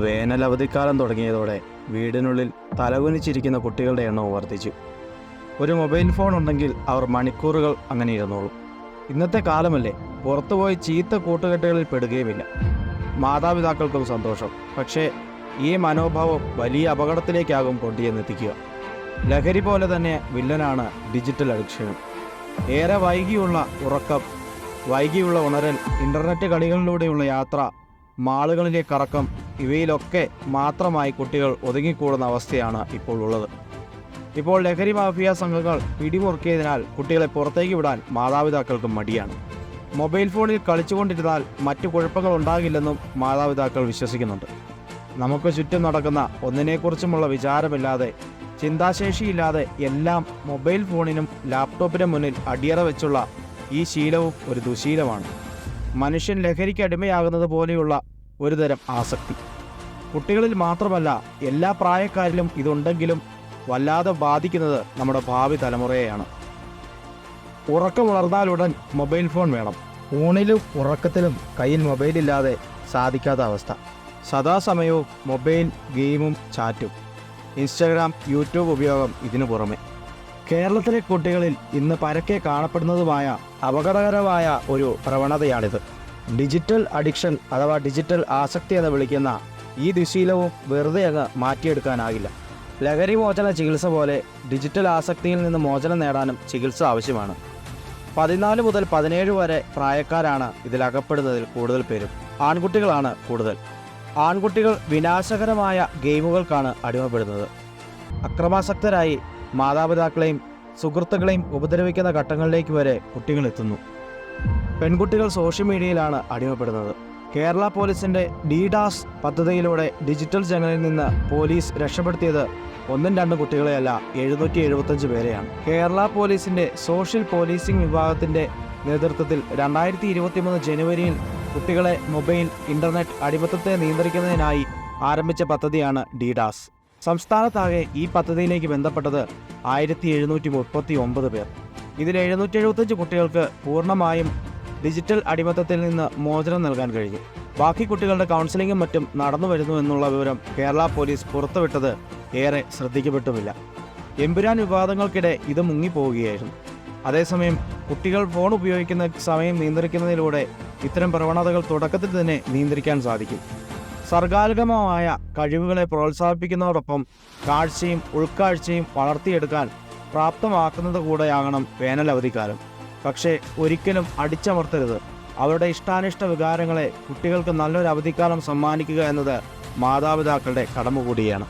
വേനലവധിക്കാലം തുടങ്ങിയതോടെ വീടിനുള്ളിൽ തലകുനിച്ചിരിക്കുന്ന കുട്ടികളുടെ എണ്ണം വർദ്ധിച്ചു. ഒരു മൊബൈൽ ഫോൺ ഉണ്ടെങ്കിൽ അവർ മണിക്കൂറുകൾ അങ്ങനെ ഇരുന്നോളും. ഇന്നത്തെ കാലമല്ലേ, പുറത്തുപോയി ചീത്ത കൂട്ടുകെട്ടുകളിൽ പെടുകയുമില്ല. മാതാപിതാക്കൾക്കും സന്തോഷം. പക്ഷേ ഈ മനോഭാവം വലിയ അപകടത്തിലേക്കാകും കൊണ്ടുചെന്നെത്തിക്കുക. ലഹരി പോലെ തന്നെ വില്ലനാണ് ഡിജിറ്റൽ അഡിക്ഷനും. ഏറെ വൈകിയുള്ള ഉറക്കം, വൈകിയുള്ള ഉണരൽ, ഇൻ്റർനെറ്റ് കളികളിലൂടെയുള്ള യാത്ര, മാളുകളിലെ കറക്കം, ഇവയിലൊക്കെ മാത്രമായി കുട്ടികൾ ഒതുങ്ങിക്കൂടുന്ന അവസ്ഥയാണ് ഇപ്പോൾ ഉള്ളത്. ഇപ്പോൾ ലഹരി മാഫിയ സംഘങ്ങൾ പിടിമുറുക്കിയതിനാൽ കുട്ടികളെ പുറത്തേക്ക് വിടാൻ മാതാപിതാക്കൾക്കും മടിയാണ്. മൊബൈൽ ഫോണിൽ കളിച്ചുകൊണ്ടിരുന്നാൽ മറ്റു കുഴപ്പങ്ങൾ ഉണ്ടാകില്ലെന്നും മാതാപിതാക്കൾ വിശ്വസിക്കുന്നുണ്ട്. നമുക്ക് ചുറ്റും നടക്കുന്ന ഒന്നിനെക്കുറിച്ചുമുള്ള വിചാരമില്ലാതെ, ചിന്താശേഷിയില്ലാതെ എല്ലാം മൊബൈൽ ഫോണിനും ലാപ്ടോപ്പിനും മുന്നിൽ അടിയറ വെച്ചുള്ള ഈ ശീലവും ഒരു ദുശീലമാണ്. മനുഷ്യൻ ലഹരിക്ക് അടിമയാകുന്നത് പോലെയുള്ള ഒരുതരം ആസക്തി. കുട്ടികളിൽ മാത്രമല്ല, എല്ലാ പ്രായക്കാരിലും ഇതുണ്ടെങ്കിലും വല്ലാതെ ബാധിക്കുന്നത് നമ്മുടെ ഭാവി തലമുറയെയാണ്. ഉറക്കമുണർന്നാലുടൻ മൊബൈൽ ഫോൺ വേണം. ഊണിലും ഉറക്കത്തിലും കയ്യിൽ മൊബൈലില്ലാതെ സാധിക്കാത്ത അവസ്ഥ. സദാസമയവും മൊബൈൽ, ഗെയിമും ചാറ്റും, ഇൻസ്റ്റഗ്രാം, യൂട്യൂബ് ഉപയോഗം ഇതിനു പുറമെ. കേരളത്തിലെ കുട്ടികളിൽ ഇന്ന് പരക്കെ കാണപ്പെടുന്നതുമായ അപകടകരമായ ഒരു പ്രവണതയാണിത്. ഡിജിറ്റൽ അഡിക്ഷൻ അഥവാ ഡിജിറ്റൽ ആസക്തി എന്ന് വിളിക്കുന്ന ഈ ദുശീലവും വെറുതെ അങ്ങ് മാറ്റിയെടുക്കാനാകില്ല. ലഹരി മോചന ചികിത്സ പോലെ ഡിജിറ്റൽ ആസക്തിയിൽ നിന്ന് മോചനം നേടാനും ചികിത്സ ആവശ്യമാണ്. 14 മുതൽ 17 വരെ പ്രായക്കാരാണ് ഇതിലകപ്പെടുന്നതിൽ കൂടുതൽ പേരും. ആൺകുട്ടികളാണ് കൂടുതൽ. ആൺകുട്ടികൾ വിനാശകരമായ ഗെയിമുകൾക്കാണ് അടിമപ്പെടുന്നത്. അക്രമാസക്തരായി മാതാപിതാക്കളെയും സുഹൃത്തുക്കളെയും ഉപദ്രവിക്കുന്ന ഘട്ടങ്ങളിലേക്ക് വരെ കുട്ടികൾ എത്തുന്നു. പെൺകുട്ടികൾ സോഷ്യൽ മീഡിയയിലാണ് അടിമപ്പെടുന്നത്. കേരള പോലീസിൻ്റെ DDoS പദ്ധതിയിലൂടെ ഡിജിറ്റൽ ജംഗലിൽ നിന്ന് പോലീസ് രക്ഷപ്പെടുത്തിയത് 1-2 കുട്ടികളെയല്ല, 775 പേരെയാണ്. കേരള പോലീസിൻ്റെ സോഷ്യൽ പോലീസിംഗ് വിഭാഗത്തിൻ്റെ നേതൃത്വത്തിൽ 2023 ജനുവരിയിൽ കുട്ടികളെ മൊബൈൽ, ഇൻ്റർനെറ്റ് അടിമത്തത്തെ നിയന്ത്രിക്കുന്നതിനായി ആരംഭിച്ച പദ്ധതിയാണ് DDoS. സംസ്ഥാനത്താകെ ഈ പദ്ധതിയിലേക്ക് ബന്ധപ്പെട്ടത് 1739 പേർ. ഇതിൽ 775 കുട്ടികൾക്ക് പൂർണ്ണമായും ഡിജിറ്റൽ അടിമത്തത്തിൽ നിന്ന് മോചനം നൽകാൻ കഴിഞ്ഞു. ബാക്കി കുട്ടികളുടെ കൗൺസിലിംഗും മറ്റും നടന്നു വരുന്നു എന്നുള്ള വിവരം കേരള പോലീസ് പുറത്തുവിട്ടത് ഏറെ ശ്രദ്ധിക്കപ്പെട്ടുമില്ല. എമ്പുരാൻ വിവാദങ്ങൾക്കിടെ ഇത് മുങ്ങിപ്പോവുകയായിരുന്നു. അതേസമയം കുട്ടികൾ ഫോൺ ഉപയോഗിക്കുന്ന സമയം നിയന്ത്രിക്കുന്നതിലൂടെ ഇത്തരം പ്രവണതകൾ തുടക്കത്തിൽ തന്നെ നിയന്ത്രിക്കാൻ സാധിക്കും. സർഗാത്മകമായ കഴിവുകളെ പ്രോത്സാഹിപ്പിക്കുന്നതോടൊപ്പം കാഴ്ചയും ഉൾക്കാഴ്ചയും വളർത്തിയെടുക്കാൻ പ്രാപ്തമാക്കുന്നത് കൂടെയാകണം വേനലവധിക്കാലം. പക്ഷേ ഒരിക്കലും അടിച്ചമർത്തരുത്. അവരുടെ ഇഷ്ടാനിഷ്ട വികാരങ്ങളെ കുട്ടികൾക്ക് നല്ലൊരു അവധിക്കാലം സമ്മാനിക്കുക എന്നത് മാതാപിതാക്കളുടെ കടമ കൂടിയാണ്.